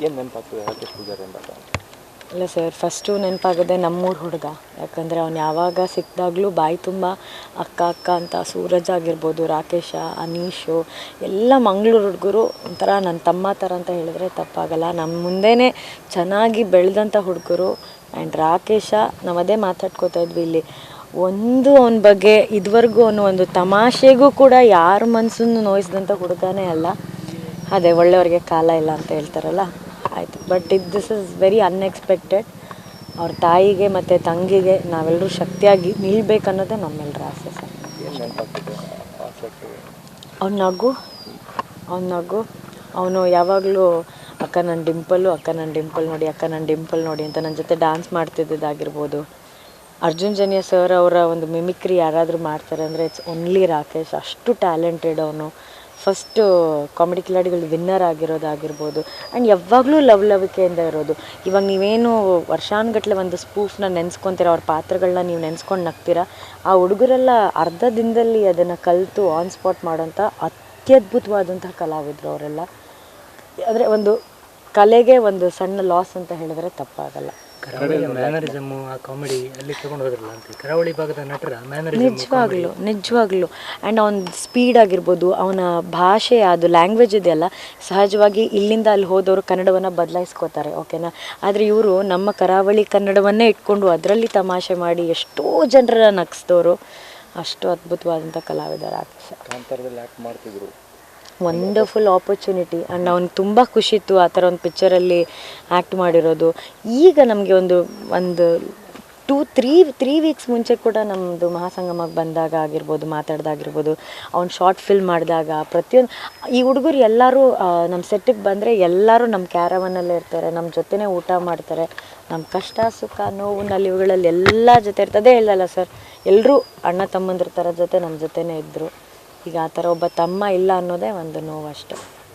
ಏನು ನೆನಪಾಗ್ತದೆ ರಾಕೇಶ್ ಪೂಜಾರಿ ಅಂದಾಗ? ಇಲ್ಲ ಸರ್, ಫಸ್ಟು ನೆನಪಾಗೋದೆ ನಮ್ಮೂರು ಹುಡುಗ. ಯಾಕಂದರೆ ಅವ್ನು ಯಾವಾಗ ಸಿಕ್ಕಿದಾಗಲೂ ಬಾಯಿ ತುಂಬ ಅಕ್ಕ ಅಕ್ಕ ಅಂತ. ಸೂರಜ್ ಆಗಿರ್ಬೋದು, ರಾಕೇಶ, ಅನೀಶು ಎಲ್ಲ ಮಂಗಳೂರು ಹುಡುಗರು ಒಂಥರ ನನ್ನ ತಮ್ಮ ಥರ ಅಂತ ಹೇಳಿದ್ರೆ ತಪ್ಪಾಗಲ್ಲ. ನಮ್ಮ ಮುಂದೆನೇ ಚೆನ್ನಾಗಿ ಬೆಳೆದಂಥ ಹುಡುಗರು. ಆ್ಯಂಡ್ ರಾಕೇಶ, ನಾವು ಅದೇ ಮಾತಾಡ್ಕೋತಾ ಇದ್ವಿ ಇಲ್ಲಿ, ಅವನ ಬಗ್ಗೆ ಇದುವರೆಗೂ ಅವನು ಒಂದು ತಮಾಷೆಗೂ ಕೂಡ ಯಾರ ಮನಸ್ಸನ್ನು ನೋಯಿಸಿದಂಥ ಹುಡುಗನೇ ಅಲ್ಲ. ಅದೇ ಒಳ್ಳೆಯವ್ರಿಗೆ ಕಾಲ ಇಲ್ಲ ಅಂತ ಹೇಳ್ತಾರಲ್ಲ, ಆಯಿತು. But this is very unexpected. ಅವ್ರ ತಾಯಿಗೆ ಮತ್ತು ತಂಗಿಗೆ ನಾವೆಲ್ಲರೂ ಶಕ್ತಿಯಾಗಿ ನಿಲ್ಬೇಕನ್ನೋದೇ ನಮ್ಮೆಲ್ಲರ ಆಸೆ ಸರ್. ಅವ್ನ ನಗು ಅವನು ಯಾವಾಗಲೂ ಅಕ್ಕ ನನ್ನ ಡಿಂಪಲ್ಲು, ಅಕ್ಕ ನನ್ನ ಡಿಂಪಲ್ ನೋಡಿ, ಅಕ್ಕ ನನ್ನ ಡಿಂಪಲ್ ನೋಡಿ ಅಂತ ನನ್ನ ಜೊತೆ ಡ್ಯಾನ್ಸ್ ಮಾಡ್ತಿದ್ದಿದ್ದಾಗಿರ್ಬೋದು. ಅರ್ಜುನ್ ಜನ್ಯ ಸರ್ ಅವರ ಒಂದು ಮಿಮಿಕ್ರಿ ಯಾರಾದರೂ ಮಾಡ್ತಾರೆ ಅಂದರೆ ಇಟ್ಸ್ ಓನ್ಲಿ ರಾಕೇಶ್. ಅಷ್ಟು ಟ್ಯಾಲೆಂಟೆಡ್ ಅವನು. ಫಸ್ಟು ಕಾಮಿಡಿ ಕಿಲಾಡಿಗಳು ವಿನ್ನರ್ ಆಗಿರೋದಾಗಿರ್ಬೋದು. ಆ್ಯಂಡ್ ಯಾವಾಗಲೂ ಲವಲವಿಕೆಯಿಂದ ಇರೋದು. ಇವಾಗ ನೀವೇನು ವರ್ಷಾನುಗಟ್ಟಲೆ ಒಂದು ಸ್ಪೂಫ್ನ ನೆನೆಸ್ಕೊತೀರ, ಅವ್ರ ಪಾತ್ರಗಳನ್ನ ನೀವು ನೆನೆಸ್ಕೊಂಡು ನಗ್ತೀರ. ಆ ಹುಡುಗರೆಲ್ಲ ಅರ್ಧ ದಿನದಲ್ಲಿ ಅದನ್ನು ಕಲಿತು ಆನ್ ಸ್ಪಾಟ್ ಮಾಡೋಂಥ ಅತ್ಯದ್ಭುತವಾದಂಥ ಕಲಾವಿದರು ಅವರೆಲ್ಲ. ಅಂದರೆ ಒಂದು ಕಲೆಗೆ ಒಂದು ಸಣ್ಣ ಲಾಸ್ ಅಂತ ಹೇಳಿದ್ರೆ ತಪ್ಪಾಗಲ್ಲ. ಕರಾವಳಿಯ ಮ್ಯಾನರಿಸಮು, ಆ ಕಾಮಿಡಿ ಅಲ್ಲಿ ತಗೊಂಡು ಹೋದ್ರಲ್ಲ ಅಂತ, ಕರಾವಳಿ ಭಾಗದ ನಟರ ನಿಜವಾಗ್ಲೂ ಆ್ಯಂಡ್ ಅವನ ಸ್ಪೀಡ್ ಆಗಿರ್ಬೋದು, ಅವನ ಭಾಷೆ, ಅದು ಲ್ಯಾಂಗ್ವೇಜ್ ಇದೆಯಲ್ಲ, ಸಹಜವಾಗಿ ಇಲ್ಲಿಂದ ಅಲ್ಲಿ ಹೋದವರು ಕನ್ನಡವನ್ನು ಬದಲಾಯಿಸ್ಕೋತಾರೆ, ಓಕೆನಾ. ಆದರೆ ಇವರು ನಮ್ಮ ಕರಾವಳಿ ಕನ್ನಡವನ್ನೇ ಇಟ್ಕೊಂಡು ಅದರಲ್ಲಿ ತಮಾಷೆ ಮಾಡಿ ಎಷ್ಟೋ ಜನರ ನಗಿಸಿದವರು. ಅಷ್ಟು ಅದ್ಭುತವಾದಂಥ ಕಲಾವಿದರು ರಾಕೇಶ. ಕಾಂತಾರದಲ್ಲಿ ಆ್ಯಕ್ಟ್ ಮಾಡ್ತಿದ್ರು. Wonderful opportunity. ಆ್ಯಂಡ್ ಅವ್ನಿಗೆ ತುಂಬ ಖುಷಿ ಇತ್ತು ಆ ಥರ ಒಂದು ಪಿಕ್ಚರಲ್ಲಿ ಆ್ಯಕ್ಟ್ ಮಾಡಿರೋದು. ಈಗ ನಮಗೆ ಒಂದು 2-3 ವೀಕ್ಸ್ ಮುಂಚೆ ಕೂಡ ನಮ್ಮದು ಮಹಾಸಂಗಮಕ್ಕೆ ಬಂದಾಗ ಆಗಿರ್ಬೋದು, ಮಾತಾಡ್ದಾಗಿರ್ಬೋದು, ಅವ್ನು ಶಾರ್ಟ್ ಫಿಲ್ಮ್ ಮಾಡಿದಾಗ ಪ್ರತಿಯೊಂದು ಈ ಹುಡುಗರು ಎಲ್ಲರೂ ನಮ್ಮ ಸೆಟ್ಟಿಗೆ ಬಂದರೆ ಎಲ್ಲರೂ ನಮ್ಮ ಕ್ಯಾರವನ್ನಲ್ಲೇ ಇರ್ತಾರೆ, ನಮ್ಮ ಜೊತೆನೇ ಊಟ ಮಾಡ್ತಾರೆ. ನಮ್ಮ ಕಷ್ಟ ಸುಖ ನೋವು ನಲಿವುಗಳಲ್ಲಿ ಎಲ್ಲ ಜೊತೆ ಇರ್ತದೆ. ಹೇಳಲ್ಲ ಸರ್, ಎಲ್ಲರೂ ಅಣ್ಣ ತಮ್ಮಂದಿರ ಥರ ಜೊತೆ ನಮ್ಮ ಜೊತೆನೇ ಇದ್ದರು. ಈಗ ಆ ಥರ ಒಬ್ಬ ತಮ್ಮ ಇಲ್ಲ ಅನ್ನೋದೇ ಒಂದು ನೋವು ಅಷ್ಟೆ.